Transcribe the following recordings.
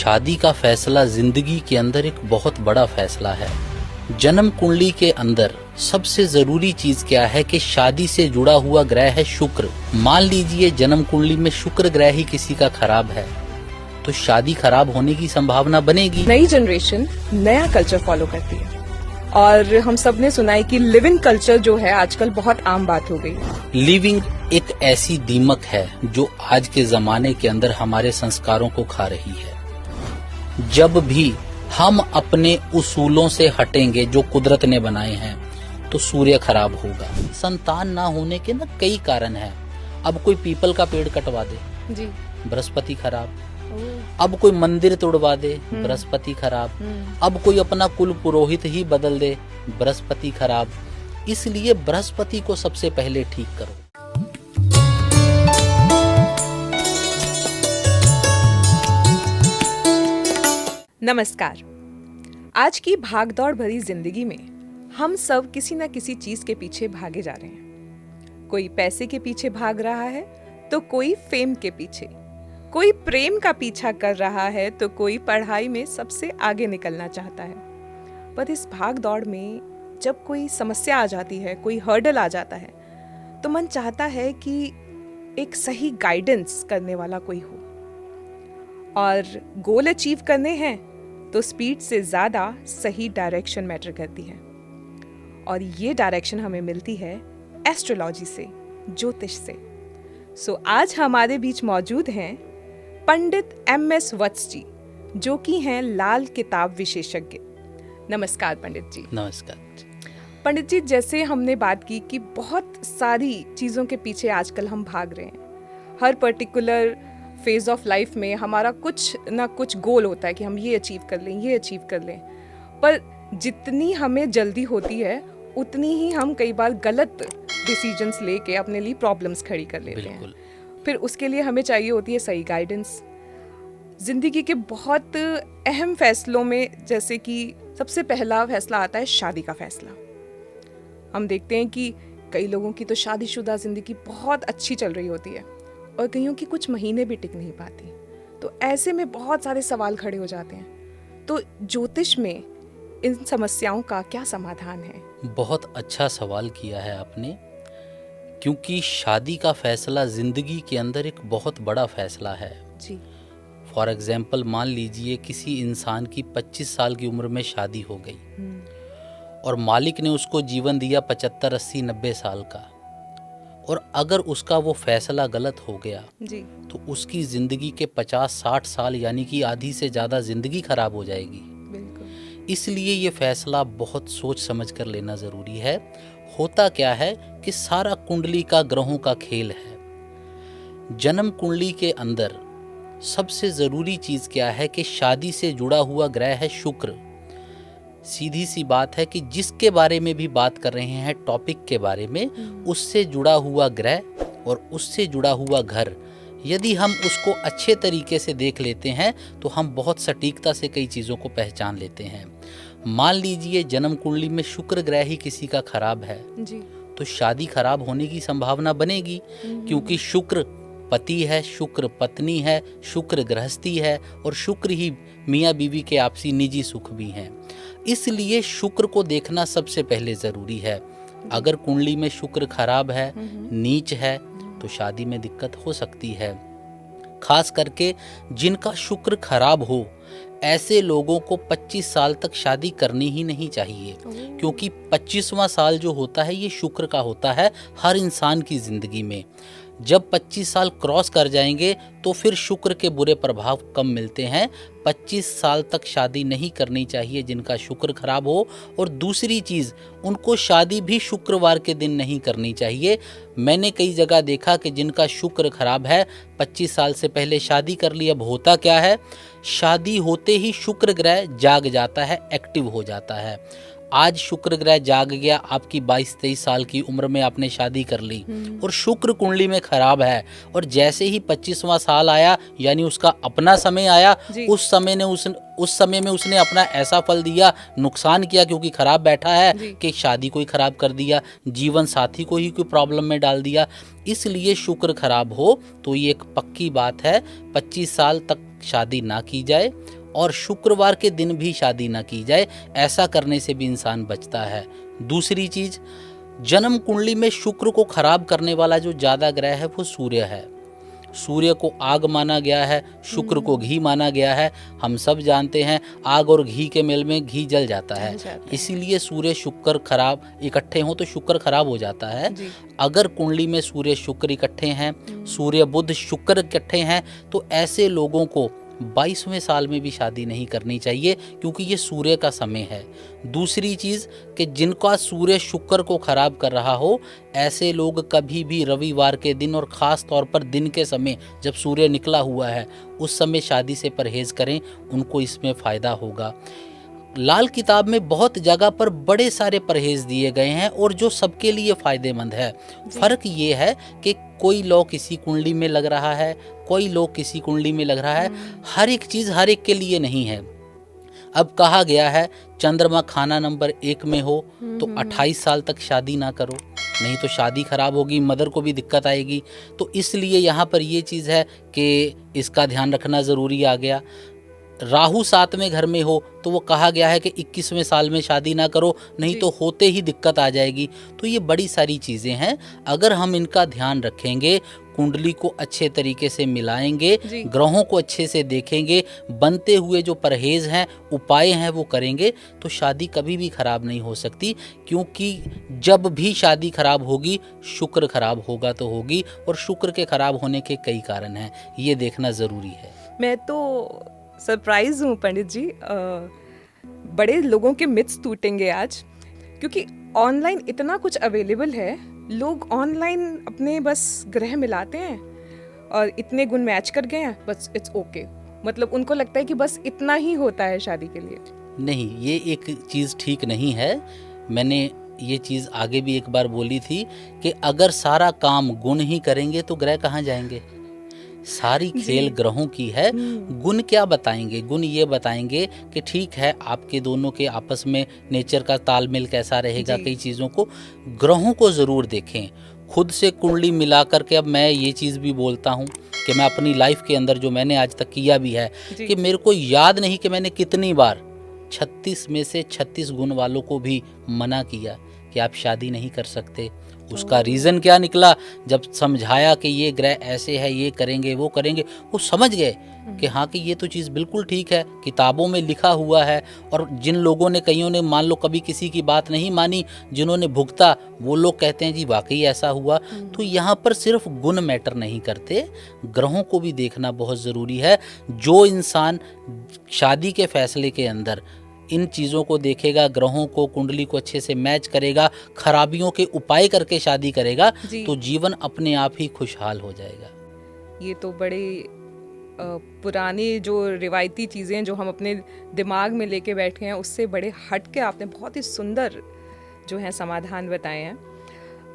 शादी का फैसला जिंदगी के अंदर एक बहुत बड़ा फैसला है। जन्म कुंडली के अंदर सबसे जरूरी चीज क्या है कि शादी से जुड़ा हुआ ग्रह है शुक्र। मान लीजिए जन्म कुंडली में शुक्र ग्रह ही किसी का खराब है तो शादी खराब होने की संभावना बनेगी। नई जनरेशन नया कल्चर फॉलो करती है और हम सब ने सुना है कि लिव इन कल्चर जो है आजकल बहुत आम बात हो गई है। लिविंग एक ऐसी दीमक है जो आज के जमाने के अंदर हमारे संस्कारों को खा रही है। जब भी हम अपने उसूलों से हटेंगे जो कुदरत ने बनाए हैं तो सूर्य खराब होगा। संतान ना होने के ना कई कारण हैं। अब कोई पीपल का पेड़ कटवा दे जी, बृहस्पति खराब। अब कोई मंदिर तोड़वा दे बृहस्पति खराब। अब कोई अपना कुल पुरोहित ही बदल दे बृहस्पति खराब। इसलिए बृहस्पति को सबसे पहले ठीक करो। नमस्कार। आज की भागदौड़ भरी जिंदगी में हम सब किसी न किसी चीज के पीछे भागे जा रहे हैं। कोई पैसे के पीछे भाग रहा है तो कोई फेम के पीछे, कोई प्रेम का पीछा कर रहा है तो कोई पढ़ाई में सबसे आगे निकलना चाहता है। पर इस भाग दौड़ में जब कोई समस्या आ जाती है, कोई हर्डल आ जाता है तो मन चाहता है कि एक सही गाइडेंस करने वाला कोई हो। और गोल अचीव करने हैं तो स्पीड से ज्यादा सही डायरेक्शन मैटर करती है और ये डायरेक्शन हमें मिलती है एस्ट्रोलॉजी से, ज्योतिष से। सो आज हमारे बीच मौजूद हैं पंडित MS वत्स जी, जो कि हैं लाल किताब विशेषज्ञ। नमस्कार पंडित जी। नमस्कार पंडित जी, जैसे हमने बात की कि बहुत सारी चीज़ों के पीछे आजकल हम भाग रहे हैं। हर पर्टिकुलर फेज ऑफ लाइफ में हमारा कुछ ना कुछ गोल होता है कि हम ये अचीव कर लें, ये अचीव कर लें। पर जितनी हमें जल्दी होती है उतनी ही हम कई बार गलत डिसीजंस लेके अपने लिए प्रॉब्लम्स खड़ी कर लेते हैं। फिर उसके लिए हमें चाहिए होती है सही गाइडेंस। जिंदगी के बहुत अहम फैसलों में जैसे कि सबसे पहला फैसला आता है शादी का फैसला। हम देखते हैं कि कई लोगों की तो शादीशुदा जिंदगी बहुत अच्छी चल रही होती है और कईयों की कुछ महीने भी टिक नहीं पाती। तो ऐसे में बहुत सारे सवाल खड़े हो जाते हैं। तो ज्योतिष में इन समस्याओं का क्या समाधान है? बहुत अच्छा सवाल किया है आपने, क्योंकि शादी का फैसला जिंदगी के अंदर एक बहुत बड़ा फैसला है जी। फॉर एग्जाम्पल मान लीजिए किसी इंसान की 25 साल की उम्र में शादी हो गई और मालिक ने उसको जीवन दिया 75, 80, 90 साल का, और अगर उसका वो फैसला गलत हो गया जी, तो उसकी ज़िंदगी के 50-60 साल यानी कि आधी से ज़्यादा ज़िंदगी खराब हो जाएगी। बिल्कुल। इसलिए ये फैसला बहुत सोच समझ कर लेना ज़रूरी है। होता क्या है कि सारा कुंडली का ग्रहों का खेल है। जन्म कुंडली के अंदर सबसे ज़रूरी चीज़ क्या है कि शादी से जुड़ा हुआ ग्रह है शुक्र। सीधी सी बात है कि जिसके बारे में भी बात कर रहे हैं टॉपिक के बारे में, उससे जुड़ा हुआ ग्रह और उससे जुड़ा हुआ घर, यदि हम उसको अच्छे तरीके से देख लेते हैं तो हम बहुत सटीकता से कई चीज़ों को पहचान लेते हैं। मान लीजिए जन्म कुंडली में शुक्र ग्रह ही किसी का खराब है जी, तो शादी खराब होने की संभावना बनेगी, क्योंकि शुक्र पति है, शुक्र पत्नी है, शुक्र गृहस्थी है और शुक्र ही मियाँ बीवी के आपसी निजी सुख भी हैं। इसलिए शुक्र को देखना सबसे पहले ज़रूरी है। अगर कुंडली में शुक्र खराब है, नीच है, तो शादी में दिक्कत हो सकती है। खास करके जिनका शुक्र खराब हो ऐसे लोगों को 25 साल तक शादी करनी ही नहीं चाहिए, क्योंकि 25वां साल जो होता है ये शुक्र का होता है हर इंसान की ज़िंदगी में। जब 25 साल क्रॉस कर जाएंगे तो फिर शुक्र के बुरे प्रभाव कम मिलते हैं। 25 साल तक शादी नहीं करनी चाहिए जिनका शुक्र खराब हो। और दूसरी चीज़, उनको शादी भी शुक्रवार के दिन नहीं करनी चाहिए। मैंने कई जगह देखा कि जिनका शुक्र खराब है 25 साल से पहले शादी कर ली। अब होता क्या है, शादी होते ही शुक्र ग्रह जाग जाता है, एक्टिव हो जाता है। आज शुक्र ग्रह जाग गया, आपकी 22-23 साल की उम्र में आपने शादी कर ली और शुक्र कुंडली में खराब है, और जैसे ही 25वां साल आया यानी उसका अपना समय आया, उस समय ने उस समय में उसने अपना ऐसा फल दिया, नुकसान किया क्योंकि खराब बैठा है जी। कि शादी को ही खराब कर दिया, जीवन साथी को ही कोई प्रॉब्लम में डाल दिया। इसलिए शुक्र खराब हो तो ये एक पक्की बात है, 25 साल तक शादी ना की जाए और शुक्रवार के दिन भी शादी ना की जाए। ऐसा करने से भी इंसान बचता है। दूसरी चीज, जन्म कुंडली में शुक्र को खराब करने वाला जो ज्यादा ग्रह है वो सूर्य है। सूर्य को आग माना गया है, शुक्र को घी माना गया है। हम सब जानते हैं आग और घी के मेल में घी जल जाता है, इसीलिए सूर्य शुक्र खराब इकट्ठे हों तो शुक्र खराब हो जाता है। अगर कुंडली में सूर्य शुक्र इकट्ठे हैं, सूर्य बुध शुक्र इकट्ठे हैं, तो ऐसे लोगों को 22वें साल में भी शादी नहीं करनी चाहिए क्योंकि ये सूर्य का समय है। दूसरी चीज़ कि जिनका सूर्य शुक्र को खराब कर रहा हो, ऐसे लोग कभी भी रविवार के दिन और ख़ास तौर पर दिन के समय जब सूर्य निकला हुआ है उस समय शादी से परहेज़ करें, उनको इसमें फ़ायदा होगा। लाल किताब में बहुत जगह पर बड़े सारे परहेज दिए गए हैं और जो सबके लिए फ़ायदेमंद है। फ़र्क ये है कि कोई लॉ किसी कुंडली में लग रहा है, कोई लॉ किसी कुंडली में लग रहा है। हर एक चीज़ हर एक के लिए नहीं है। अब कहा गया है चंद्रमा खाना नंबर 1 में हो तो 28 साल तक शादी ना करो, नहीं तो शादी खराब होगी, मदर को भी दिक्कत आएगी। तो इसलिए यहाँ पर ये चीज़ है कि इसका ध्यान रखना ज़रूरी आ गया। राहु 7वें घर में हो तो वो कहा गया है कि 21वें साल में शादी ना करो, नहीं तो होते ही दिक्कत आ जाएगी। तो ये बड़ी सारी चीज़ें हैं, अगर हम इनका ध्यान रखेंगे, कुंडली को अच्छे तरीके से मिलाएंगे, ग्रहों को अच्छे से देखेंगे, बनते हुए जो परहेज हैं, उपाय हैं वो करेंगे, तो शादी कभी भी खराब नहीं हो सकती। क्योंकि जब भी शादी खराब होगी, शुक्र खराब होगा तो होगी, और शुक्र के खराब होने के कई कारण हैं, ये देखना ज़रूरी है। मैं तो सरप्राइज हूँ पंडित जी, बड़े लोगों के मिथ्स टूटेंगे आज, क्योंकि ऑनलाइन इतना कुछ अवेलेबल है। लोग ऑनलाइन अपने बस ग्रह मिलाते हैं और इतने गुण मैच कर गए हैं, बस इट्स ओके। मतलब उनको लगता है कि बस इतना ही होता है शादी के लिए। नहीं, ये एक चीज़ ठीक नहीं है। मैंने ये चीज़ आगे भी एक बार बोली थी कि अगर सारा काम गुण ही करेंगे तो ग्रह कहाँ जाएंगे। सारी खेल ग्रहों की है। गुण क्या बताएंगे? गुण ये बताएंगे कि ठीक है, आपके दोनों के आपस में नेचर का तालमेल कैसा रहेगा। कई चीज़ों को, ग्रहों को ज़रूर देखें। खुद से कुंडली मिला करके, अब मैं ये चीज़ भी बोलता हूँ कि मैं अपनी लाइफ के अंदर जो मैंने आज तक किया भी है कि मेरे को याद नहीं कि मैंने कितनी बार 36 में से 36 गुण वालों को भी मना किया कि आप शादी नहीं कर सकते। उसका रीज़न क्या निकला? जब समझाया कि ये ग्रह ऐसे है, ये करेंगे वो करेंगे, वो समझ गए कि हाँ कि ये तो चीज़ बिल्कुल ठीक है, किताबों में लिखा हुआ है। और जिन लोगों ने, कईयों ने मान लो कभी किसी की बात नहीं मानी, जिन्होंने भुगता, वो लोग कहते हैं जी वाकई ऐसा हुआ। तो यहाँ पर सिर्फ गुण मैटर नहीं करते, ग्रहों को भी देखना बहुत ज़रूरी है। जो इंसान शादी के फैसले के अंदर इन चीज़ों को देखेगा, ग्रहों को, कुंडली को अच्छे से मैच करेगा, खराबियों के उपाय करके शादी करेगा, तो जीवन अपने आप ही खुशहाल हो जाएगा। ये तो बड़े पुरानी जो रिवायती चीज़ें जो हम अपने दिमाग में लेके बैठे हैं, उससे बड़े हट के आपने बहुत ही सुंदर जो है समाधान बताए हैं।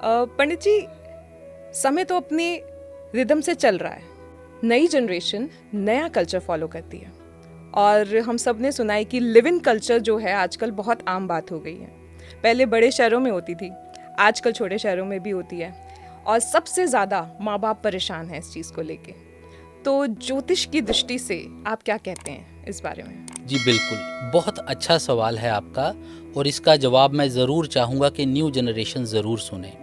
पंडित जी, समय तो अपने रिदम से चल रहा है, नई जनरेशन नया कल्चर फॉलो करती है, और हम सब ने सुना है कि लिव इन कल्चर जो है आजकल बहुत आम बात हो गई है। पहले बड़े शहरों में होती थी, आजकल छोटे शहरों में भी होती है, और सबसे ज़्यादा माँ बाप परेशान हैं इस चीज़ को लेके। तो ज्योतिष की दृष्टि से आप क्या कहते हैं इस बारे में? जी बिल्कुल, बहुत अच्छा सवाल है आपका, और इसका जवाब मैं ज़रूर चाहूँगा कि न्यू जनरेशन ज़रूर सुने।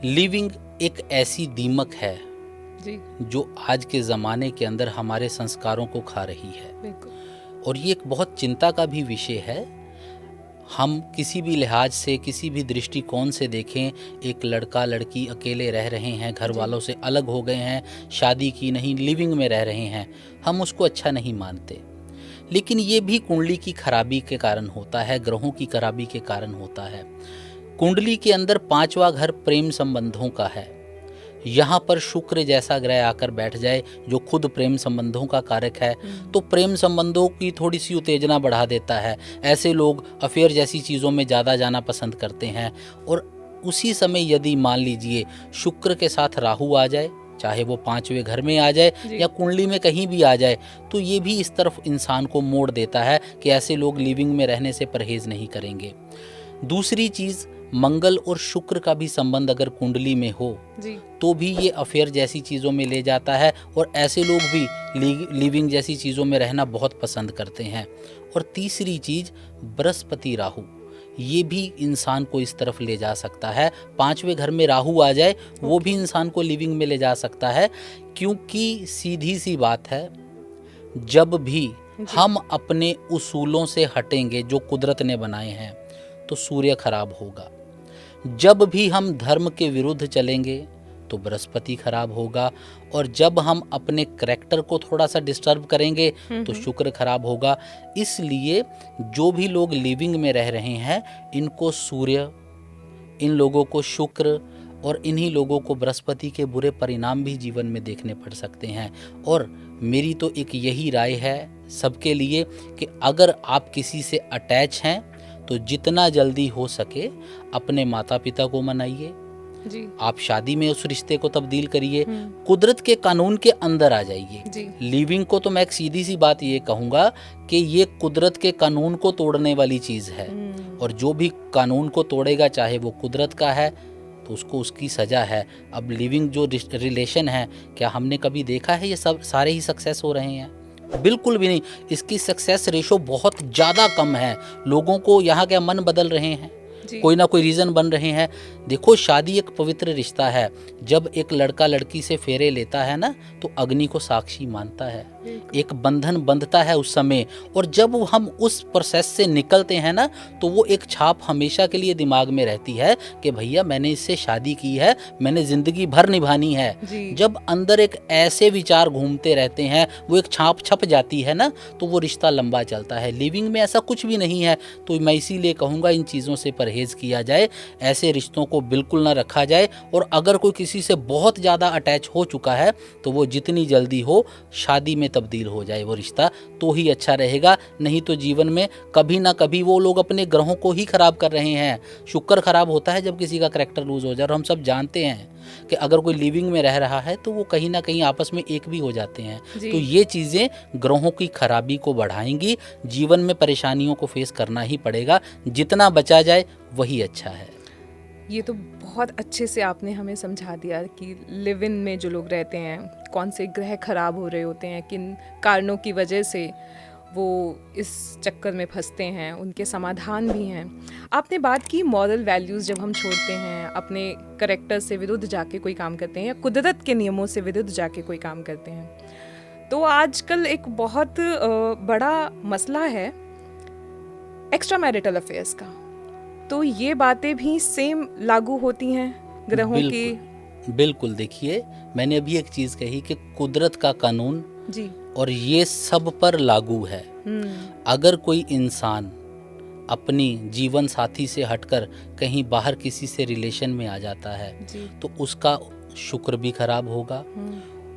लिविंग एक ऐसी दीमक है जी, जो आज के ज़माने के अंदर हमारे संस्कारों को खा रही है, और ये एक बहुत चिंता का भी विषय है। हम किसी भी लिहाज से, किसी भी दृष्टिकोण से देखें, एक लड़का लड़की अकेले रह रहे हैं, घर वालों से अलग हो गए हैं, शादी की नहीं, लिविंग में रह रहे हैं, हम उसको अच्छा नहीं मानते। लेकिन ये भी कुंडली की खराबी के कारण होता है, ग्रहों की खराबी के कारण होता है। कुंडली के अंदर 5वां घर प्रेम संबंधों का है। यहाँ पर शुक्र जैसा ग्रह आकर बैठ जाए जो खुद प्रेम संबंधों का कारक है, तो प्रेम संबंधों की थोड़ी सी उत्तेजना बढ़ा देता है। ऐसे लोग अफेयर जैसी चीज़ों में ज़्यादा जाना पसंद करते हैं। और उसी समय यदि मान लीजिए शुक्र के साथ राहु आ जाए चाहे वो 5वें घर में आ जाए या कुंडली में कहीं भी आ जाए, तो ये भी इस तरफ इंसान को मोड़ देता है कि ऐसे लोग लिविंग में रहने से परहेज नहीं करेंगे। दूसरी चीज़, मंगल और शुक्र का भी संबंध अगर कुंडली में हो तो भी ये अफेयर जैसी चीज़ों में ले जाता है और ऐसे लोग भी लिविंग जैसी चीज़ों में रहना बहुत पसंद करते हैं। और तीसरी चीज़, बृहस्पति राहु, ये भी इंसान को इस तरफ ले जा सकता है। 5वें घर में राहु आ जाए वो भी इंसान को लिविंग में ले जा सकता है, क्योंकि सीधी सी बात है, जब भी हम अपने उसूलों से हटेंगे जो कुदरत ने बनाए हैं तो सूर्य खराब होगा। जब भी हम धर्म के विरुद्ध चलेंगे तो बृहस्पति खराब होगा, और जब हम अपने करैक्टर को थोड़ा सा डिस्टर्ब करेंगे तो शुक्र खराब होगा। इसलिए जो भी लोग लिविंग में रह रहे हैं, इनको सूर्य, इन लोगों को शुक्र और इन्हीं लोगों को बृहस्पति के बुरे परिणाम भी जीवन में देखने पड़ सकते हैं। और मेरी तो एक यही राय है सबके लिए कि अगर आप किसी से अटैच हैं तो जितना जल्दी हो सके अपने माता पिता को मनाइए, आप शादी में उस रिश्ते को तब्दील करिए, कुदरत के कानून के अंदर आ जाइए। लिविंग को तो मैं एक सीधी सी बात ये कहूँगा कि ये कुदरत के कानून को तोड़ने वाली चीज़ है, और जो भी कानून को तोड़ेगा चाहे वो कुदरत का है तो उसको उसकी सज़ा है। अब लिविंग जो रिलेशन है, क्या हमने कभी देखा है ये सब सारे ही सक्सेस हो रहे हैं? बिल्कुल भी नहीं। इसकी सक्सेस रेशो बहुत ज़्यादा कम है। लोगों को यहाँ क्या मन बदल रहे हैं, कोई ना कोई रीज़न बन रहे हैं। देखो, शादी एक पवित्र रिश्ता है। जब एक लड़का लड़की से फेरे लेता है ना तो अग्नि को साक्षी मानता है, एक बंधन बंधता है उस समय, और जब हम उस प्रोसेस से निकलते हैं ना तो वो एक छाप हमेशा के लिए दिमाग में रहती है कि भैया मैंने इससे शादी की है, मैंने ज़िंदगी भर निभानी है। जब अंदर एक ऐसे विचार घूमते रहते हैं, वो एक छाप छप जाती है ना, तो वो रिश्ता लंबा चलता है। लिविंग में ऐसा कुछ भी नहीं है। तो मैं इसीलिए कहूँगा इन चीज़ों से परहेज़ किया जाए, ऐसे रिश्तों को बिल्कुल ना रखा जाए। और अगर कोई किसी से बहुत ज़्यादा अटैच हो चुका है तो वो जितनी जल्दी हो शादी में तब्दील हो जाए वो रिश्ता, तो ही अच्छा रहेगा। नहीं तो जीवन में कभी ना कभी वो लोग अपने ग्रहों को ही खराब कर रहे हैं। शुक्र खराब होता है जब किसी का करैक्टर लूज हो जाए, और हम सब जानते हैं कि अगर कोई लिविंग में रह रहा है तो वो कहीं ना कहीं आपस में एक भी हो जाते हैं। तो ये चीज़ें ग्रहों की खराबी को बढ़ाएंगी। जीवन में परेशानियों को फेस करना ही पड़ेगा, जितना बचा जाए वही अच्छा है। ये तो बहुत अच्छे से आपने हमें समझा दिया कि लिव इन में जो लोग रहते हैं, कौन से ग्रह खराब हो रहे होते हैं, किन कारणों की वजह से वो इस चक्कर में फंसते हैं, उनके समाधान भी हैं। आपने बात की मॉरल वैल्यूज़, जब हम छोड़ते हैं, अपने करैक्टर से विरुद्ध जाके कोई काम करते हैं या कुदरत के नियमों से विरुद्ध जाके कोई काम करते हैं, तो आजकल एक बहुत बड़ा मसला है एक्स्ट्रा मैरिटल अफेयर्स का। तो ये बातें भी सेम लागू होती हैं ग्रहों की? बिल्कुल। देखिए, मैंने अभी एक चीज़ कही कि कुदरत का कानून जी, और ये सब पर लागू है। अगर कोई इंसान अपनी जीवन साथी से हटकर कहीं बाहर किसी से रिलेशन में आ जाता है तो उसका शुक्र भी खराब होगा,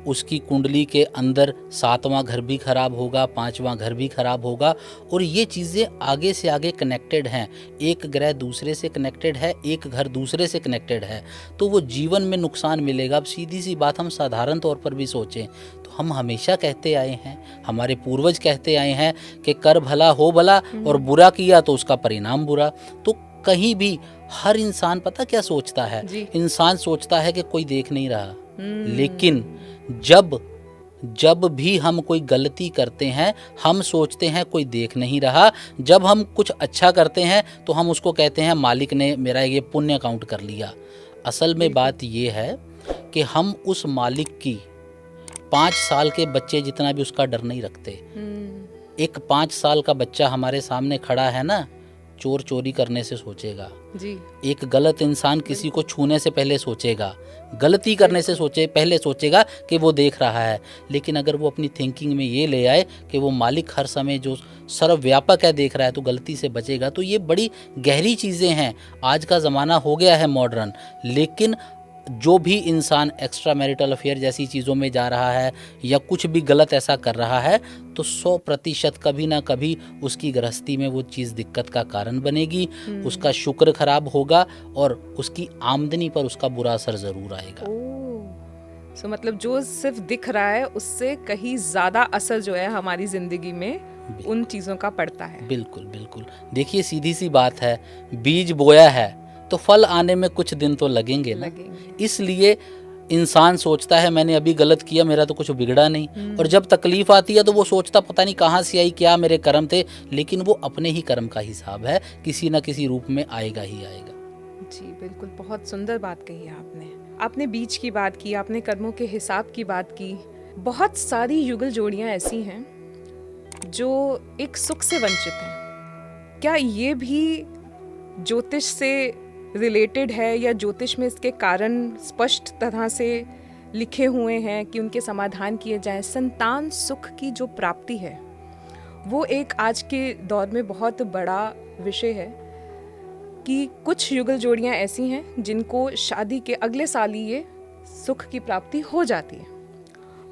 उसकी कुंडली के अंदर 7वां घर भी खराब होगा, 5वां घर भी खराब होगा। और ये चीज़ें आगे से आगे कनेक्टेड हैं। एक ग्रह दूसरे से कनेक्टेड है, एक घर दूसरे से कनेक्टेड है, तो वो जीवन में नुकसान मिलेगा। अब सीधी सी बात हम साधारण तौर पर भी सोचें तो हम हमेशा कहते आए हैं, हमारे पूर्वज कहते आए हैं कि कर भला हो भला, और बुरा किया तो उसका परिणाम बुरा। तो कहीं भी हर इंसान पता क्या सोचता है, इंसान सोचता है कि कोई देख नहीं रहा। लेकिन जब भी हम कोई गलती करते हैं हम सोचते हैं कोई देख नहीं रहा। जब हम कुछ अच्छा करते हैं तो हम उसको कहते हैं मालिक ने मेरा ये पुण्य काउंट कर लिया। असल में बात ये है कि हम उस मालिक की 5 साल के बच्चे जितना भी उसका डर नहीं रखते। एक 5 साल का बच्चा हमारे सामने खड़ा है ना, चोर चोरी करने से सोचेगा जी। एक गलत इंसान किसी को छूने से पहले सोचेगा, गलती करने से पहले सोचेगा कि वो देख रहा है। लेकिन अगर वो अपनी थिंकिंग में ये ले आए कि वो मालिक हर समय जो सर्वव्यापक है देख रहा है, तो गलती से बचेगा। तो ये बड़ी गहरी चीज़ें हैं। आज का ज़माना हो गया है मॉडर्न, लेकिन जो भी इंसान एक्स्ट्रा मैरिटल अफेयर जैसी चीज़ों में जा रहा है या कुछ भी गलत ऐसा कर रहा है तो 100% कभी ना कभी उसकी गृहस्थी में वो चीज़ दिक्कत का कारण बनेगी। उसका शुक्र खराब होगा और उसकी आमदनी पर उसका बुरा असर ज़रूर आएगा। सो मतलब जो सिर्फ दिख रहा है उससे कहीं ज़्यादा असर जो है हमारी ज़िंदगी में उन चीज़ों का पड़ता है। बिल्कुल बिल्कुल। देखिए सीधी सी बात है, बीज बोया है तो फल आने में कुछ दिन तो लगेंगे ना। इसलिए इंसान सोचता है मैंने अभी गलत किया, मेरा तो कुछ बिगड़ा नहीं, और जब तकलीफ आती है तो वो सोचता पता नहीं कहाँ से आई, क्या मेरे कर्म थे। लेकिन वो अपने ही कर्म का हिसाब है, किसी ना किसी रूप में आएगा ही आएगा। जी बिल्कुल, बहुत सुंदर बात कही है आपने बीज की बात की, आपने कर्मों के हिसाब की बात की। बहुत सारी युगल जोड़ियां ऐसी हैं जो एक सुख से वंचित हैं। क्या ये भी ज्योतिष से रिलेटेड है, या ज्योतिष में इसके कारण स्पष्ट तरह से लिखे हुए हैं कि उनके समाधान किए जाएं? संतान सुख की जो प्राप्ति है वो एक आज के दौर में बहुत बड़ा विषय है कि कुछ युगल जोड़ियां ऐसी हैं जिनको शादी के अगले साल ही ये सुख की प्राप्ति हो जाती है।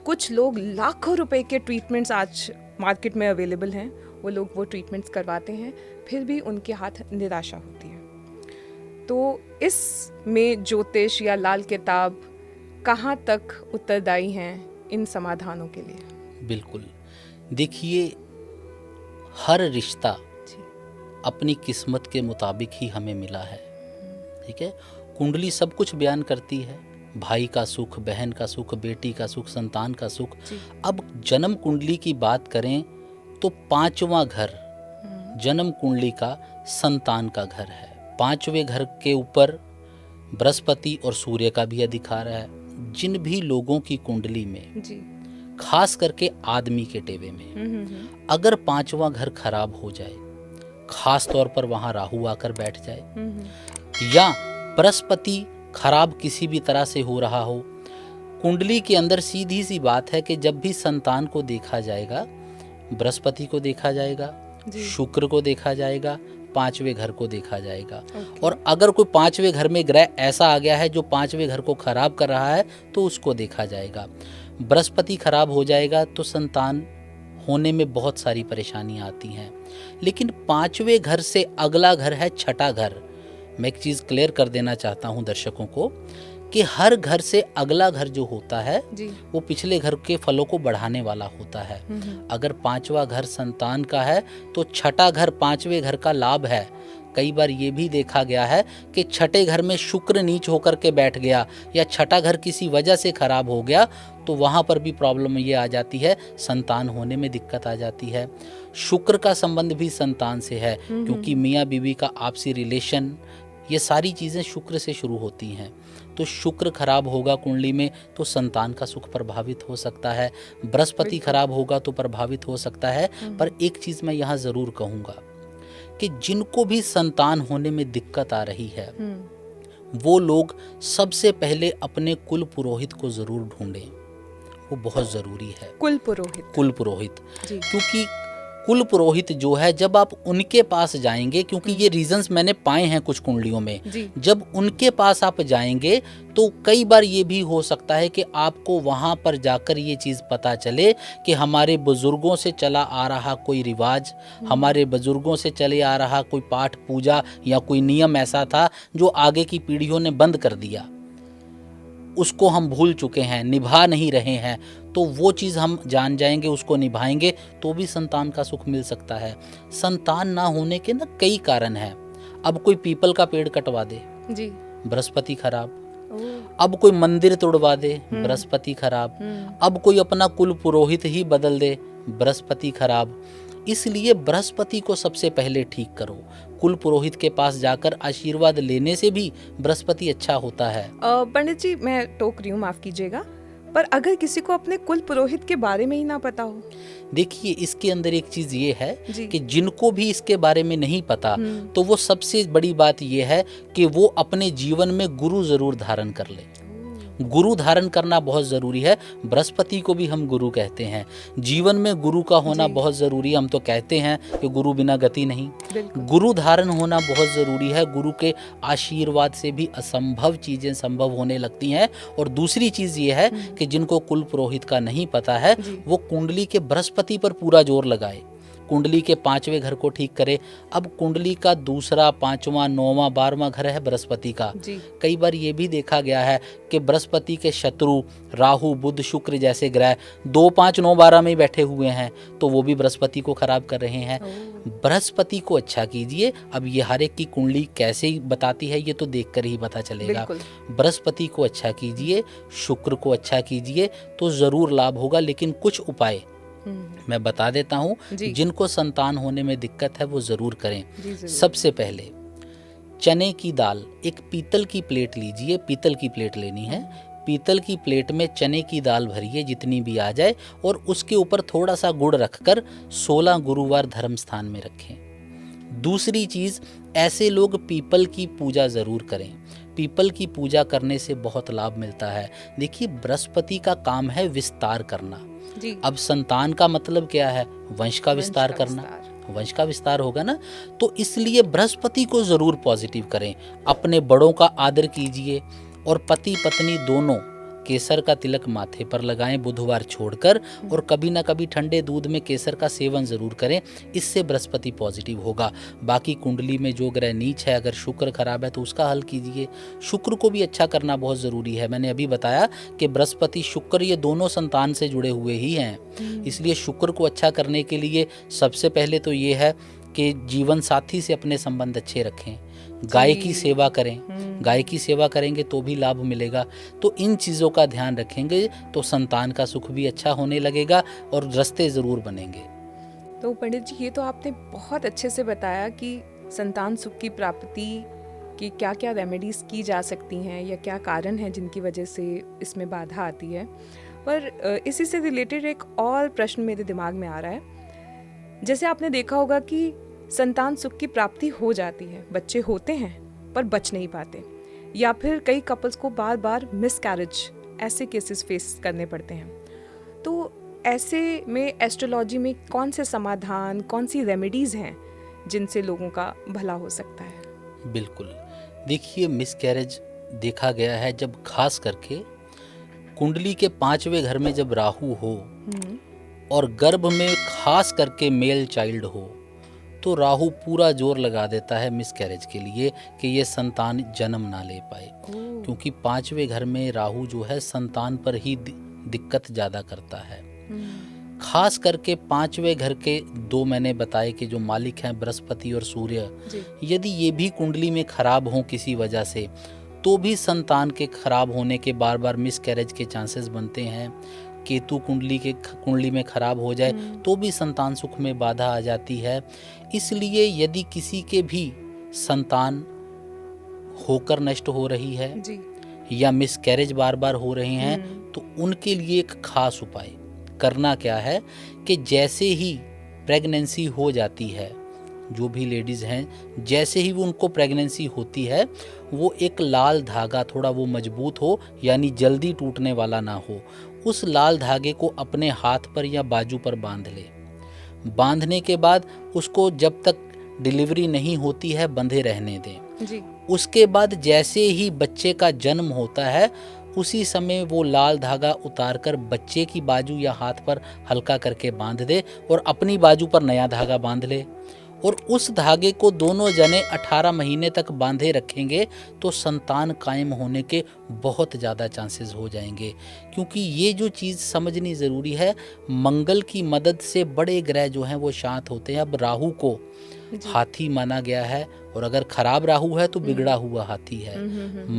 कुछ लोग लाखों रुपए के ट्रीटमेंट्स आज मार्केट में अवेलेबल हैं, वो लोग वो ट्रीटमेंट्स करवाते हैं, फिर भी उनके हाथ निराशा होती है। तो इसमें ज्योतिष या लाल किताब कहाँ तक उत्तरदायी हैं इन समाधानों के लिए? बिल्कुल, देखिए हर रिश्ता अपनी किस्मत के मुताबिक ही हमें मिला है, ठीक है। कुंडली सब कुछ बयान करती है, भाई का सुख, बहन का सुख, बेटी का सुख, संतान का सुख। अब जन्म कुंडली की बात करें तो 5वां घर जन्म कुंडली का संतान का घर है। 5वें घर के ऊपर बृहस्पति और सूर्य का भी अधिकार है। जिन भी लोगों की कुंडली में जी। खास करके आदमी के टेवे में अगर 5वां घर खराब हो जाए, खास तौर पर वहां राहु आकर बैठ जाए, या बृहस्पति खराब किसी भी तरह से हो रहा हो, कुंडली के अंदर सीधी सी बात है कि जब भी संतान को देखा जाएगा, बृहस्पति को देखा जाएगा, शुक्र को देखा जाएगा, 5वें घर को देखा जाएगा। और अगर कोई 5वें घर में ग्रह ऐसा आ गया है जो 5वें घर को खराब कर रहा है तो उसको देखा जाएगा। बृहस्पति खराब हो जाएगा तो संतान होने में बहुत सारी परेशानियां आती हैं। लेकिन 5वें घर से अगला घर है छठा घर। मैं एक चीज़ क्लियर कर देना चाहता हूं दर्शकों को कि हर घर से अगला घर जो होता है वो पिछले घर के फलों को बढ़ाने वाला होता है। अगर 5वां घर संतान का है तो छठा घर 5वें घर का लाभ है। कई बार ये भी देखा गया है कि छठे घर में शुक्र नीच होकर के बैठ गया या छठा घर किसी वजह से खराब हो गया तो वहाँ पर भी प्रॉब्लम ये आ जाती है, संतान होने में दिक्कत आ जाती है। शुक्र का संबंध भी संतान से है क्योंकि मियाँ बीवी का आपसी रिलेशन, ये सारी चीज़ें शुक्र से शुरू होती हैं। तो शुक्र खराब होगा कुंडली में तो संतान का सुख प्रभावित हो सकता है। बृहस्पति खराब होगा तो प्रभावित हो सकता है। पर एक चीज़ मैं यहाँ ज़रूर कहूँगा कि जिनको भी संतान होने में दिक्कत आ रही है वो लोग सबसे पहले अपने कुल पुरोहित को ज़रूर ढूंढें, वो बहुत ज़रूरी है। कुल पुरोहित क्योंकि कुल पुरोहित जो है जब आप उनके पास जाएंगे, क्योंकि ये रीजंस मैंने पाए हैं कुछ कुंडलियों में, जब उनके पास आप जाएंगे तो कई बार ये भी हो सकता है कि आपको वहाँ पर जाकर ये चीज़ पता चले कि हमारे बुजुर्गों से चला आ रहा कोई रिवाज, हमारे बुजुर्गों से चले आ रहा कोई पाठ पूजा या कोई नियम ऐसा था जो आगे की पीढ़ियों ने बंद कर दिया, उसको हम भूल चुके हैं, निभा नहीं रहे हैं। तो वो चीज़ हम जान जाएंगे, उसको निभाएंगे तो भी संतान का सुख मिल सकता है। संतान ना होने के ना कई कारण हैं। अब कोई पीपल का पेड़ कटवा दे, बृहस्पति खराब। अब कोई मंदिर तोड़वा दे, बृहस्पति खराब। अब कोई अपना कुल पुरोहित ही बदल दे, बृहस्पति खराब। इसलिए बृहस्पति को सबसे पहले ठीक करो। कुल पुरोहित के पास जाकर आशीर्वाद लेने से भी बृहस्पति अच्छा होता है। पंडित जी, मैं टोक रही हूँ, माफ कीजिएगा, पर अगर किसी को अपने कुल पुरोहित के बारे में ही ना पता हो? देखिए इसके अंदर एक चीज ये है कि जिनको भी इसके बारे में नहीं पता तो वो सबसे बड़ी बात ये है कि वो अपने जीवन में गुरु जरूर धारण कर ले। गुरु धारण करना बहुत ज़रूरी है। बृहस्पति को भी हम गुरु कहते हैं। जीवन में गुरु का होना बहुत ज़रूरी है। हम तो कहते हैं कि गुरु बिना गति नहीं। गुरु धारण होना बहुत ज़रूरी है। गुरु के आशीर्वाद से भी असंभव चीज़ें संभव होने लगती हैं। और दूसरी चीज़ ये है कि जिनको कुल पुरोहित का नहीं पता है वो कुंडली के बृहस्पति पर पूरा जोर लगाए। कुंडली के 5वें घर को ठीक करे। अब कुंडली का दूसरा, 5वां, 9वां, 12वां घर है बृहस्पति का। जी। कई बार ये भी देखा गया है कि बृहस्पति के शत्रु राहु, बुध, शुक्र जैसे ग्रह 2, 5, 9, 12 में ही बैठे हुए हैं, तो वो भी बृहस्पति को खराब कर रहे हैं। बृहस्पति को अच्छा कीजिए। अब ये हर एक की कुंडली कैसे बताती है ये तो देखकर ही पता चलेगा। बृहस्पति को अच्छा कीजिए, शुक्र को अच्छा कीजिए, तो जरूर लाभ होगा। लेकिन कुछ उपाय मैं बता देता हूँ, जिनको संतान होने में दिक्कत है वो जरूर करें। सबसे पहले चने की दाल, एक पीतल की प्लेट लीजिए, पीतल की प्लेट लेनी है। पीतल की प्लेट में चने की दाल भरिए जितनी भी आ जाए, और उसके ऊपर थोड़ा सा गुड़ रखकर 16 गुरुवार धर्म स्थान में रखें। दूसरी चीज, ऐसे लोग पीपल की पूजा जरूर करें। पीपल की पूजा करने से बहुत लाभ मिलता है। देखिए, बृहस्पति का काम है विस्तार करना जी। अब संतान का मतलब क्या है? वंश का विस्तार करना। वंश का विस्तार होगा ना, तो इसलिए बृहस्पति को जरूर पॉजिटिव करें। अपने बड़ों का आदर कीजिए, और पति पत्नी दोनों केसर का तिलक माथे पर लगाएं बुधवार छोड़कर, और कभी ना कभी ठंडे दूध में केसर का सेवन जरूर करें। इससे बृहस्पति पॉजिटिव होगा। बाकी कुंडली में जो ग्रह नीच है, अगर शुक्र खराब है तो उसका हल कीजिए। शुक्र को भी अच्छा करना बहुत ज़रूरी है। मैंने अभी बताया कि बृहस्पति, शुक्र ये दोनों संतान से जुड़े हुए ही हैं। इसलिए शुक्र को अच्छा करने के लिए सबसे पहले तो ये है कि जीवन साथी से अपने संबंध अच्छे रखें। गाय की सेवा करें। गाय की सेवा करेंगे तो भी लाभ मिलेगा। तो इन चीज़ों का ध्यान रखेंगे तो संतान का सुख भी अच्छा होने लगेगा और रास्ते ज़रूर बनेंगे। तो पंडित जी, ये तो आपने बहुत अच्छे से बताया कि संतान सुख की प्राप्ति की क्या क्या रेमेडीज़ की जा सकती हैं, या क्या कारण हैं जिनकी वजह से इसमें बाधा आती है। पर इसी से रिलेटेड एक और प्रश्न मेरे दिमाग में आ रहा है। जैसे आपने देखा होगा कि संतान सुख की प्राप्ति हो जाती है, बच्चे होते हैं पर बच नहीं पाते, या फिर कई कपल्स को बार बार मिसकैरेज ऐसे केसेस फेस करने पड़ते हैं। तो ऐसे में एस्ट्रोलॉजी में कौन से समाधान, कौन सी रेमेडीज़ हैं जिनसे लोगों का भला हो सकता है? बिल्कुल, देखिए, मिसकैरेज देखा गया है जब खास करके कुंडली के 5वें घर में जब राहु हो और गर्भ में खास करके मेल चाइल्ड हो, तो राहु पूरा जोर लगा देता है मिसकैरेज के लिए कि ये संतान जन्म ना ले पाए। क्योंकि 5वें घर में राहु जो है संतान पर ही दिक्कत ज़्यादा करता है। खास करके 5वें घर के दो मैंने बताए कि जो मालिक हैं बृहस्पति और सूर्य, यदि ये भी कुंडली में खराब हों किसी वजह से, तो भी संतान के खराब होने के बार बार मिसकैरेज के चांसेस बनते हैं। केतु कुंडली में खराब हो जाए तो भी संतान सुख में बाधा आ जाती है। इसलिए यदि किसी के भी संतान होकर नष्ट हो रही है जी, या मिसकैरेज बार बार हो रहे हैं, तो उनके लिए एक खास उपाय करना क्या है कि जैसे ही प्रेगनेंसी हो जाती है, जो भी लेडीज़ हैं, जैसे ही वो उनको प्रेगनेंसी होती है, वो एक लाल धागा, थोड़ा वो मजबूत हो यानी जल्दी टूटने वाला ना हो, उस लाल धागे को अपने हाथ पर या बाजू पर बांध ले। बांधने के बाद उसको जब तक डिलीवरी नहीं होती है बंधे रहने दें जी। उसके बाद जैसे ही बच्चे का जन्म होता है, उसी समय वो लाल धागा उतारकर बच्चे की बाजू या हाथ पर हल्का करके बांध दे और अपनी बाजू पर नया धागा बांध ले, और उस धागे को दोनों जने 18 महीने तक बांधे रखेंगे तो संतान कायम होने के बहुत ज़्यादा चांसेस हो जाएंगे। क्योंकि ये जो चीज़ समझनी ज़रूरी है, मंगल की मदद से बड़े ग्रह जो हैं वो शांत होते हैं। अब राहु को हाथी माना गया है, और अगर खराब राहु है तो बिगड़ा हुआ हाथी है।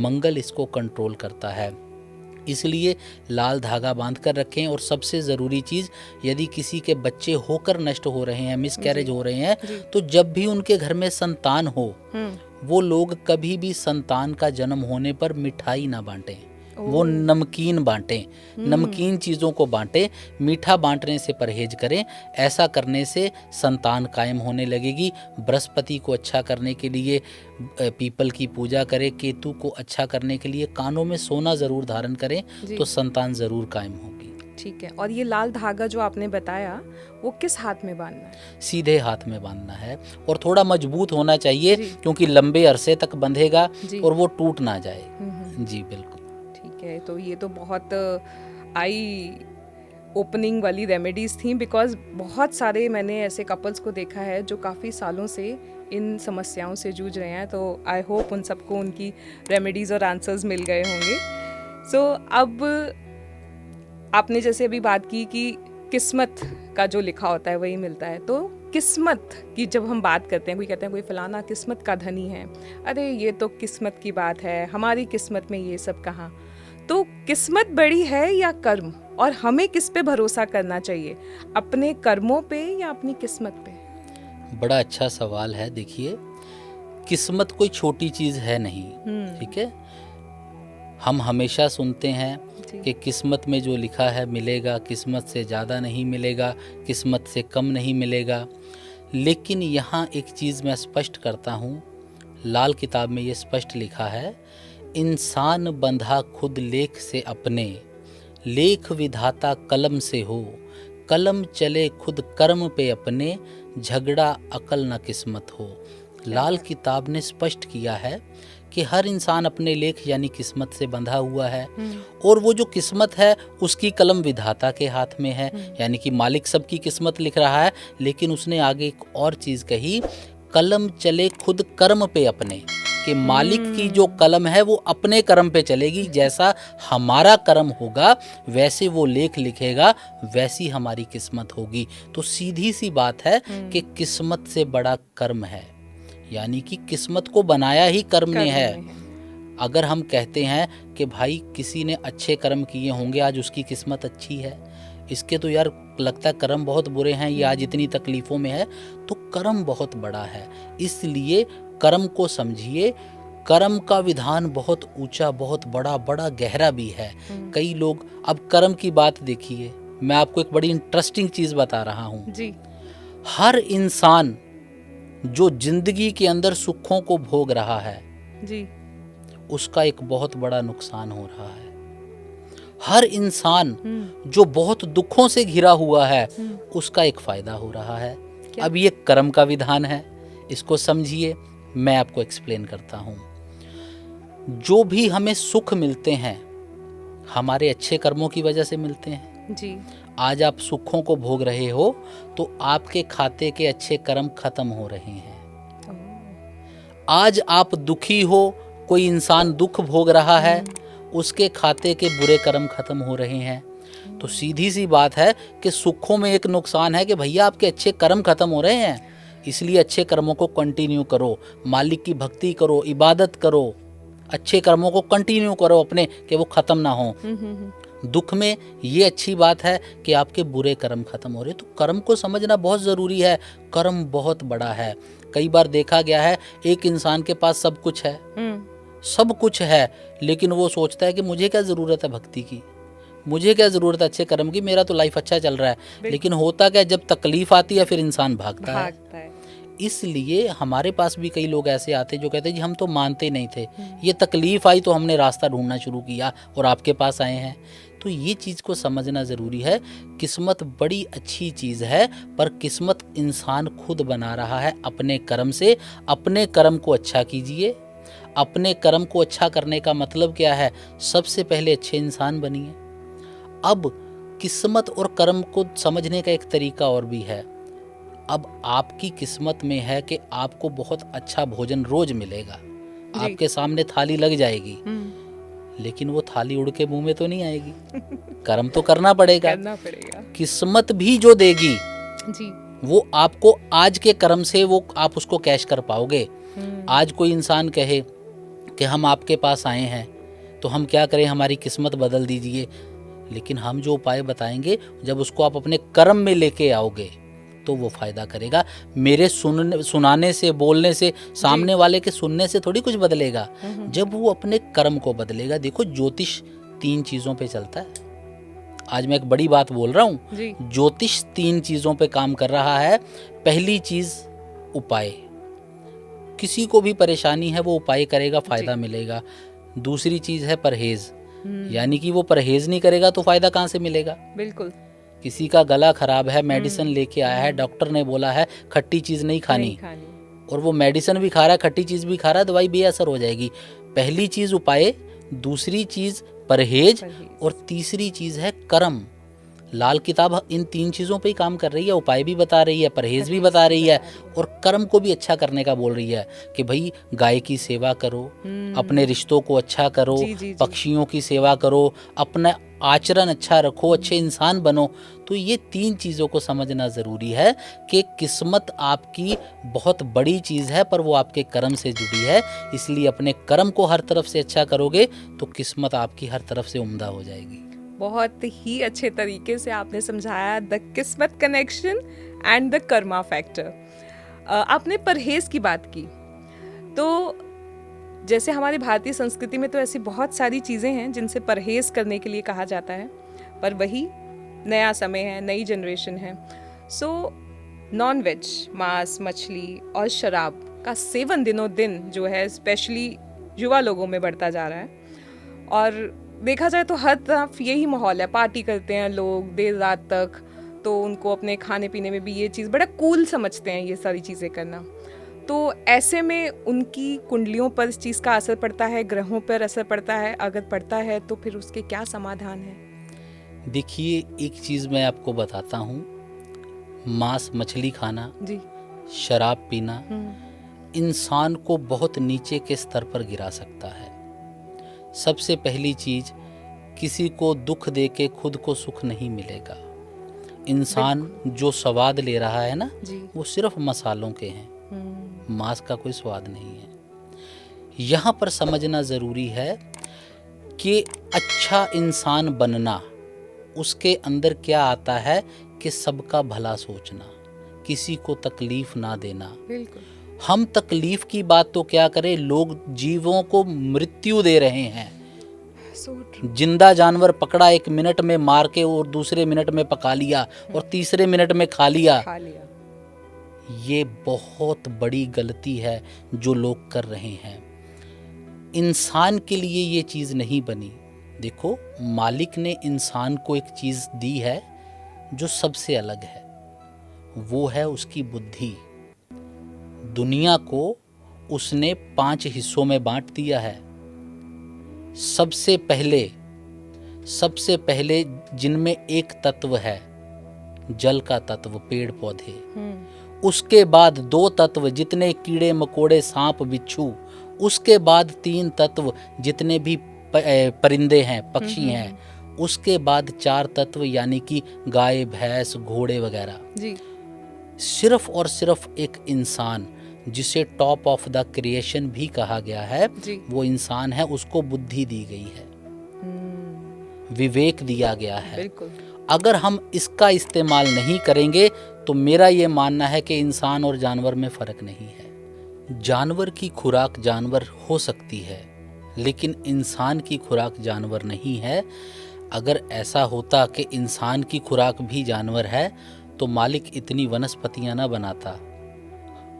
मंगल इसको कंट्रोल करता है, इसलिए लाल धागा बांध कर रखें। और सबसे ज़रूरी चीज़, यदि किसी के बच्चे होकर नष्ट हो रहे हैं, मिसकैरेज हो रहे हैं, तो जब भी उनके घर में संतान हो, वो लोग कभी भी संतान का जन्म होने पर मिठाई ना बांटें, वो नमकीन बांटें, नमकीन चीज़ों को बांटें, मीठा बांटने से परहेज करें। ऐसा करने से संतान कायम होने लगेगी। बृहस्पति को अच्छा करने के लिए पीपल की पूजा करें, केतु को अच्छा करने के लिए कानों में सोना ज़रूर धारण करें, तो संतान ज़रूर कायम होगी। ठीक है। और ये लाल धागा जो आपने बताया, वो किस हाथ में बांधना है? सीधे हाथ में बांधना है, और थोड़ा मजबूत होना चाहिए, क्योंकि लंबे अरसे तक बंधेगा और वो टूट ना जाए। जी बिल्कुल। ठीक है। तो ये तो बहुत आई ओपनिंग वाली रेमेडीज़ थी, बिकॉज बहुत सारे मैंने ऐसे कपल्स को देखा है जो काफ़ी सालों से इन समस्याओं से जूझ रहे हैं। तो आई होप उन सबको उनकी रेमेडीज़ और आंसर्स मिल गए होंगे। सो अब आपने जैसे अभी बात की कि किस्मत का जो लिखा होता है वही मिलता है, तो किस्मत की जब हम बात करते हैं, कोई कहते हैं कोई फलाना किस्मत का धनी है, अरे ये तो किस्मत की बात है, हमारी किस्मत में ये सब कहाँ। तो किस्मत बड़ी है या कर्म, और हमें किस पे भरोसा करना चाहिए, अपने कर्मों पे या अपनी किस्मत पे? बड़ा अच्छा सवाल है। देखिए, किस्मत कोई छोटी चीज़ है नहीं, ठीक है। हम हमेशा सुनते हैं कि किस्मत में जो लिखा है मिलेगा, किस्मत से ज़्यादा नहीं मिलेगा, किस्मत से कम नहीं मिलेगा। लेकिन यहाँ एक चीज़ मैं स्पष्ट करता हूँ, लाल किताब में ये स्पष्ट लिखा है, इंसान बंधा खुद लेख से अपने, लेख विधाता कलम से हो, कलम चले खुद कर्म पे अपने, झगड़ा अकल न किस्मत हो। लाल किताब ने स्पष्ट किया है कि हर इंसान अपने लेख यानी किस्मत से बंधा हुआ है, और वो जो किस्मत है उसकी कलम विधाता के हाथ में है, यानी कि मालिक सबकी किस्मत लिख रहा है। लेकिन उसने आगे एक और चीज़ कही, कलम चले खुद कर्म पे अपने, कि मालिक की जो कलम है वो अपने कर्म पे चलेगी, जैसा हमारा कर्म होगा वैसे वो लेख लिखेगा, वैसी हमारी किस्मत होगी। तो सीधी सी बात है कि किस्मत से बड़ा कर्म है, यानी कि किस्मत को बनाया ही कर्म ने है। अगर हम कहते हैं कि भाई किसी ने अच्छे कर्म किए होंगे आज उसकी किस्मत अच्छी है, इसके तो यार लगता है कर्म बहुत बुरे हैं, ये आज इतनी तकलीफ़ों में है, तो कर्म बहुत बड़ा है। इसलिए कर्म को समझिए, कर्म का विधान बहुत ऊंचा, बहुत बड़ा, बड़ा गहरा भी है। कई लोग, अब कर्म की बात देखिए, मैं आपको एक बड़ी इंटरेस्टिंग चीज़ बता रहा हूँ जी। हर इंसान जो जिंदगी के अंदर सुखों को भोग रहा है जी, उसका एक बहुत बड़ा नुकसान हो रहा है। हर इंसान जो बहुत दुखों से घिरा हुआ है उसका एक फायदा हो रहा है। अब ये कर्म का विधान है, इसको समझिए, मैं आपको एक्सप्लेन करता हूँ। जो भी हमें सुख मिलते हैं हमारे अच्छे कर्मों की वजह से मिलते हैं जी। आज आप सुखों को भोग रहे हो तो आपके खाते के अच्छे कर्म खत्म हो रहे हैं। आज आप दुखी हो, कोई इंसान दुख भोग रहा है, उसके खाते के बुरे कर्म खत्म हो रहे हैं। तो सीधी सी बात है कि सुखों में एक नुकसान है कि भैया आपके अच्छे कर्म खत्म हो रहे हैं, इसलिए अच्छे कर्मों को कंटिन्यू करो, मालिक की भक्ति करो, इबादत करो, अच्छे कर्मों को कंटिन्यू करो अपने, कि वो खत्म ना हो। दुख में ये अच्छी बात है कि आपके बुरे कर्म खत्म हो रहे। तो कर्म को समझना बहुत ज़रूरी है। कर्म बहुत बड़ा है। कई बार देखा गया है एक इंसान के पास सब कुछ है, सब कुछ है, लेकिन वो सोचता है कि मुझे क्या ज़रूरत है भक्ति की, मुझे क्या ज़रूरत है अच्छे कर्म की, मेरा तो लाइफ अच्छा चल रहा है। लेकिन होता क्या, जब तकलीफ आती है फिर इंसान भागता है। इसलिए हमारे पास भी कई लोग ऐसे आते जो कहते हैं जी हम तो मानते नहीं थे, ये तकलीफ आई तो हमने रास्ता ढूंढना शुरू किया और आपके पास आए हैं। तो ये चीज़ को समझना ज़रूरी है। किस्मत बड़ी अच्छी चीज़ है, पर किस्मत इंसान खुद बना रहा है अपने कर्म से। अपने कर्म को अच्छा कीजिए। अपने कर्म को अच्छा करने का मतलब क्या है, सबसे पहले अच्छे इंसान बनिए। अब किस्मत और कर्म को समझने का एक तरीका और भी है। अब आपकी किस्मत में है कि आपको बहुत अच्छा भोजन रोज मिलेगा, आपके सामने थाली लग जाएगी, लेकिन वो थाली उड़ के मुंह में तो नहीं आएगी, कर्म तो करना पड़ेगा। किस्मत भी जो देगी जी, वो आपको आज के कर्म से वो आप उसको कैश कर पाओगे। आज कोई इंसान कहे कि हम आपके पास आए हैं तो हम क्या करें, हमारी किस्मत बदल दीजिए, लेकिन हम जो उपाय बताएंगे जब उसको आप अपने कर्म में लेके आओगे तो वो फायदा करेगा। मेरे सुनाने से, बोलने से, सामने वाले के सुनने से थोड़ी कुछ बदलेगा, जब वो अपने कर्म को बदलेगा। देखो ज्योतिष 3 चीजों पे चलता है। आज मैं एक बड़ी बात बोल रहा हूँ, ज्योतिष 3 चीजों पे काम कर रहा है। पहली चीज उपाय, किसी को भी परेशानी है वो उपाय करेगा, फायदा मिलेगा। दूसरी चीज है परहेज, यानी कि वो परहेज नहीं करेगा तो फायदा कहाँ से मिलेगा। बिल्कुल, किसी का गला खराब है, मेडिसिन लेके आया है, डॉक्टर ने बोला है खट्टी चीज नहीं खानी, और वो मेडिसिन भी खा रहा है, खट्टी चीज भी खा रहा है, दवाई बेअसर हो जाएगी। पहली चीज उपाय, दूसरी चीज परहेज, और तीसरी चीज है कर्म। लाल किताब इन 3 चीज़ों पे ही काम कर रही है, उपाय भी बता रही है, परहेज भी बता रही है और कर्म को भी अच्छा करने का बोल रही है कि भाई गाय की सेवा करो, अपने रिश्तों को अच्छा करो, जी, जी, जी। पक्षियों की सेवा करो, अपना आचरण अच्छा रखो, अच्छे इंसान बनो। तो ये 3 चीज़ों को समझना ज़रूरी है कि किस्मत आपकी बहुत बड़ी चीज़ है, पर वो आपके कर्म से जुड़ी है। इसलिए अपने कर्म को हर तरफ से अच्छा करोगे तो किस्मत आपकी हर तरफ से उम्दा हो जाएगी। बहुत ही अच्छे तरीके से आपने समझाया द किस्मत connection and the Karma factor. आपने परहेज की बात की, तो जैसे हमारी भारतीय संस्कृति में तो ऐसी बहुत सारी चीज़ें हैं जिनसे परहेज करने के लिए कहा जाता है, पर वही नया समय है, नई जनरेशन है, सो नॉन वेज, मांस, मछली और शराब का सेवन दिनों दिन जो है स्पेशली युवा लोगों में बढ़ता जा रहा है। और देखा जाए तो हर तरफ यही माहौल है, पार्टी करते हैं लोग देर रात तक, तो उनको अपने खाने पीने में भी ये चीज़ बड़ा कूल समझते हैं, ये सारी चीज़ें करना। तो ऐसे में उनकी कुंडलियों पर इस चीज़ का असर पड़ता है, ग्रहों पर असर पड़ता है, अगर पड़ता है तो फिर उसके क्या समाधान है? देखिए, एक चीज़ मैं आपको बताता हूँ, मांस मछली खाना जी। शराब पीना इंसान को बहुत नीचे के स्तर पर गिरा सकता है। सबसे पहली चीज, किसी को दुख दे के खुद को सुख नहीं मिलेगा। इंसान जो स्वाद ले रहा है ना, वो सिर्फ मसालों के हैं, मांस का कोई स्वाद नहीं है। यहाँ पर समझना ज़रूरी है कि अच्छा इंसान बनना, उसके अंदर क्या आता है कि सबका भला सोचना, किसी को तकलीफ ना देना। बिल्कुल। हम तकलीफ की बात तो क्या करें, लोग जीवों को मृत्यु दे रहे हैं। जिंदा जानवर पकड़ा 1 मिनट में मार के और दूसरे मिनट में पका लिया और तीसरे मिनट में खा लिया। ये बहुत बड़ी गलती है जो लोग कर रहे हैं। इंसान के लिए ये चीज़ नहीं बनी। देखो, मालिक ने इंसान को एक चीज़ दी है जो सबसे अलग है, वो है उसकी बुद्धि। दुनिया को उसने 5 हिस्सों में बांट दिया है। सबसे पहले जिनमें एक तत्व है, जल का तत्व, पेड़ पौधे। उसके बाद 2 तत्व, जितने कीड़े मकोड़े सांप बिच्छू। उसके बाद 3 तत्व, जितने भी परिंदे हैं, पक्षी हैं। उसके बाद 4 तत्व, यानी कि गाय भैंस घोड़े वगैरह जी। सिर्फ और सिर्फ एक इंसान, जिसे टॉप ऑफ द क्रिएशन भी कहा गया है, वो इंसान है। उसको बुद्धि दी गई है, विवेक दिया गया है। अगर हम इसका इस्तेमाल नहीं करेंगे तो मेरा ये मानना है कि इंसान और जानवर में फर्क नहीं है। जानवर की खुराक जानवर हो सकती है, लेकिन इंसान की खुराक जानवर नहीं है। अगर ऐसा होता कि इंसान की खुराक भी जानवर है तो मालिक इतनी वनस्पतियां ना बनाता।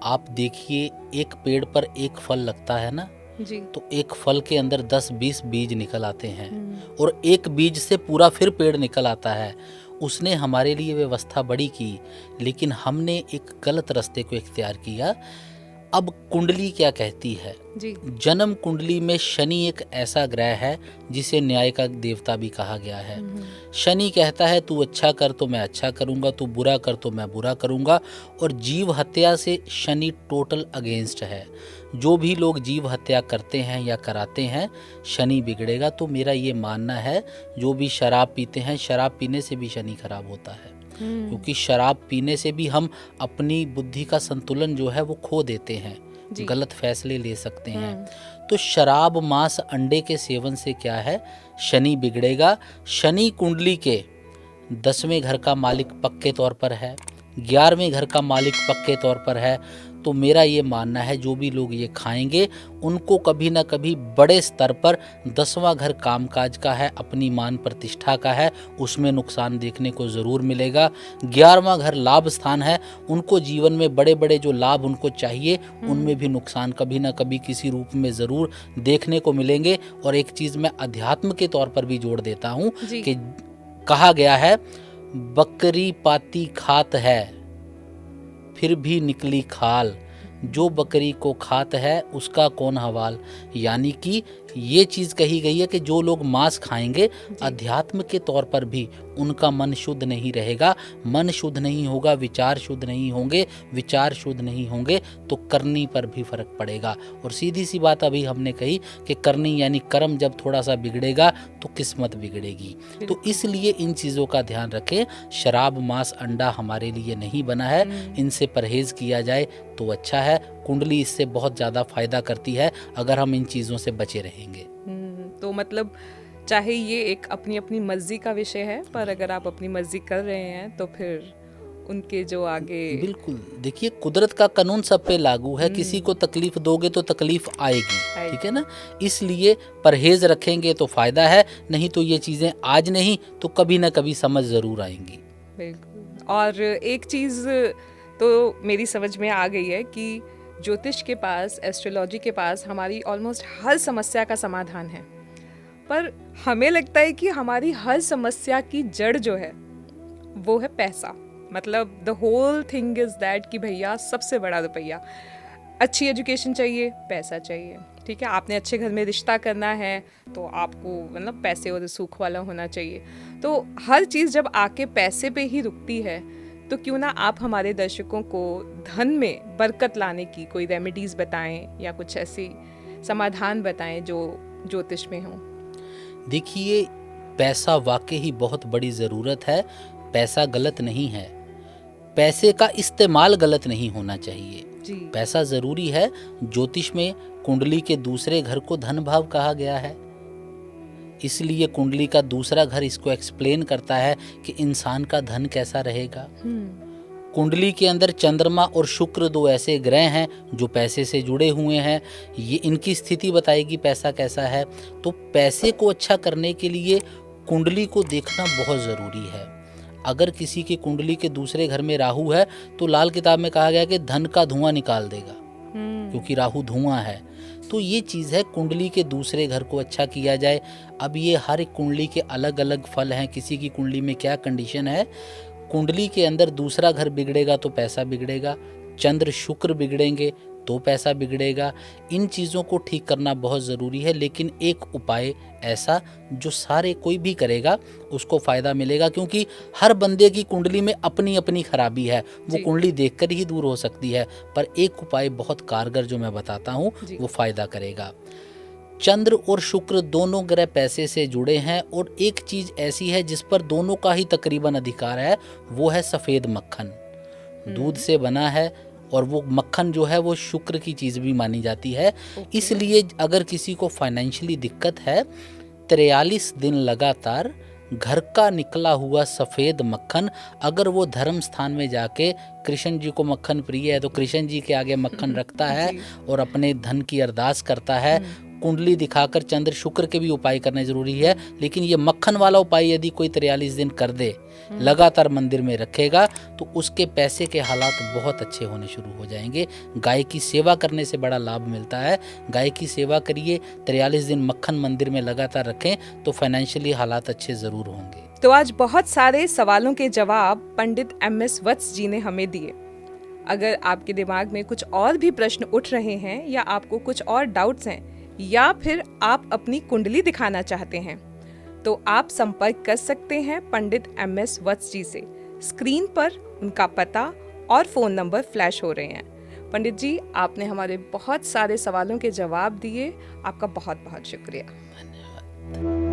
आप देखिए, एक पेड़ पर एक फल लगता है ना जी, तो एक फल के अंदर 10-20 बीज निकल आते हैं और एक बीज से पूरा फिर पेड़ निकल आता है। उसने हमारे लिए व्यवस्था बड़ी की, लेकिन हमने एक गलत रास्ते को इख्तियार किया। अब कुंडली क्या कहती है जी? जन्म कुंडली में शनि एक ऐसा ग्रह है जिसे न्याय का देवता भी कहा गया है। शनि कहता है तू अच्छा कर तो मैं अच्छा करूंगा, तू बुरा कर तो मैं बुरा करूंगा। और जीव हत्या से शनि टोटल अगेंस्ट है। जो भी लोग जीव हत्या करते हैं या कराते हैं, शनि बिगड़ेगा। तो मेरा ये मानना है, जो भी शराब पीते हैं, शराब पीने से भी शनि खराब होता है, क्योंकि शराब पीने से भी हम अपनी बुद्धि का संतुलन जो है वो खो देते हैं, गलत फैसले ले सकते हैं। तो शराब मांस अंडे के सेवन से क्या है, शनि बिगड़ेगा। शनि कुंडली के 10वें घर का मालिक पक्के तौर पर है, 11वें घर का मालिक पक्के तौर पर है। तो मेरा ये मानना है, जो भी लोग ये खाएंगे उनको कभी ना कभी बड़े स्तर पर 10वां घर कामकाज का है, अपनी मान प्रतिष्ठा का है, उसमें नुकसान देखने को ज़रूर मिलेगा। 11वां घर लाभ स्थान है, उनको जीवन में बड़े बड़े जो लाभ उनको चाहिए उनमें भी नुकसान कभी ना कभी किसी रूप में ज़रूर देखने को मिलेंगे। और एक चीज़ मैं अध्यात्म के तौर पर भी जोड़ देता हूँ कि कहा गया है, बकरी पाती खात है फिर भी निकली खाल, जो बकरी को खात है उसका कौन हवाल। यानी कि ये चीज़ कही गई है कि जो लोग मांस खाएंगे अध्यात्म के तौर पर भी उनका मन शुद्ध नहीं रहेगा, मन शुद्ध नहीं होगा, विचार शुद्ध नहीं होंगे, विचार शुद्ध नहीं होंगे तो करनी पर भी फर्क पड़ेगा। और सीधी सी बात अभी हमने कही कि करनी यानी कर्म जब थोड़ा सा बिगड़ेगा तो किस्मत बिगड़ेगी। तो इसलिए इन चीज़ों का ध्यान रखें। शराब, मांस, अंडा हमारे लिए नहीं बना है, इनसे परहेज किया जाए तो अच्छा है। कुंडली इससे बहुत ज़्यादा फायदा करती है अगर हम इन चीज़ों से बचे रहेंगे। तो मतलब चाहे ये एक अपनी अपनी मर्जी का विषय है, पर अगर आप अपनी मर्जी कर रहे हैं तो फिर उनके जो आगे, बिल्कुल देखिए कुदरत का कानून सब पे लागू है, किसी को तकलीफ दोगे तो तकलीफ आएगी, ठीक है ना। इसलिए परहेज रखेंगे तो फायदा है, नहीं तो ये चीज़ें आज नहीं तो कभी ना कभी समझ ज़रूर आएंगी। बिल्कुल। और एक चीज़ तो मेरी समझ में आ गई है कि ज्योतिष के पास, एस्ट्रोलॉजी के पास हमारी ऑलमोस्ट हर समस्या का समाधान है, पर हमें लगता है कि हमारी हर समस्या की जड़ जो है वो है पैसा। मतलब the whole thing is that कि भैया सबसे बड़ा रुपया, अच्छी एजुकेशन चाहिए, पैसा चाहिए, ठीक है। आपने अच्छे घर में रिश्ता करना है तो आपको मतलब पैसे और सुख वाला होना चाहिए। तो हर चीज़ जब आके पैसे पे ही रुकती है तो क्यों ना आप हमारे दर्शकों को धन में बरकत लाने की कोई रेमेडीज बताएं या कुछ ऐसी समाधान बताएं जो ज्योतिष में हो। देखिए पैसा वाकई ही बहुत बड़ी ज़रूरत है, पैसा गलत नहीं है, पैसे का इस्तेमाल गलत नहीं होना चाहिए जी। पैसा ज़रूरी है। ज्योतिष में कुंडली के दूसरे घर को धन भाव कहा गया है, इसलिए कुंडली का दूसरा घर इसको एक्सप्लेन करता है कि इंसान का धन कैसा रहेगा। कुंडली के अंदर चंद्रमा और शुक्र दो ऐसे ग्रह हैं जो पैसे से जुड़े हुए हैं, ये इनकी स्थिति बताएगी पैसा कैसा है। तो पैसे को अच्छा करने के लिए कुंडली को देखना बहुत ज़रूरी है। अगर किसी की कुंडली के दूसरे घर में राहु है तो लाल किताब में कहा गया कि धन का धुआं निकाल देगा, क्योंकि राहु धुआं है। तो ये चीज़ है, कुंडली के दूसरे घर को अच्छा किया जाए। अब ये हर एक कुंडली के अलग अलग फल हैं, किसी की कुंडली में क्या कंडीशन है। कुंडली के अंदर दूसरा घर बिगड़ेगा तो पैसा बिगड़ेगा, चंद्र शुक्र बिगड़ेंगे तो पैसा बिगड़ेगा। इन चीज़ों को ठीक करना बहुत ज़रूरी है, लेकिन एक उपाय ऐसा जो सारे कोई भी करेगा उसको फ़ायदा मिलेगा, क्योंकि हर बंदे की कुंडली में अपनी अपनी खराबी है, वो कुंडली देखकर ही दूर हो सकती है। पर एक उपाय बहुत कारगर जो मैं बताता हूँ वो फ़ायदा करेगा। चंद्र और शुक्र दोनों ग्रह पैसे से जुड़े हैं, और एक चीज़ ऐसी है जिस पर दोनों का ही तकरीबन अधिकार है, वो है सफ़ेद मक्खन। दूध से बना है और वो मक्खन जो है वो शुक्र की चीज़ भी मानी जाती है। इसलिए अगर किसी को फाइनेंशियली दिक्कत है, 43 दिन लगातार घर का निकला हुआ सफ़ेद मक्खन, अगर वो धर्म स्थान में जाके, कृष्ण जी को मक्खन प्रिय है तो कृष्ण जी के आगे मक्खन रखता है और अपने धन की अरदास करता है, कुंडली दिखाकर चंद्र शुक्र के भी उपाय करने जरूरी है, लेकिन ये मक्खन वाला उपाय यदि कोई 43 दिन कर दे, लगातार मंदिर में रखेगा, तो उसके पैसे के हालात बहुत अच्छे होने शुरू हो जाएंगे। गाय की सेवा करने से बड़ा लाभ मिलता है, गाय की सेवा करिए, 43 दिन मक्खन मंदिर में लगातार रखें तो फाइनेंशियली हालात अच्छे ज़रूर होंगे। तो आज बहुत सारे सवालों के जवाब पंडित MS वत्स जी ने हमें दिए। अगर आपके दिमाग में कुछ और भी प्रश्न उठ रहे हैं या आपको कुछ और डाउट्स हैं या फिर आप अपनी कुंडली दिखाना चाहते हैं तो आप संपर्क कर सकते हैं पंडित MS वत्स जी से। स्क्रीन पर उनका पता और फ़ोन नंबर फ्लैश हो रहे हैं। पंडित जी, आपने हमारे बहुत सारे सवालों के जवाब दिए, आपका बहुत बहुत शुक्रिया। धन्यवाद।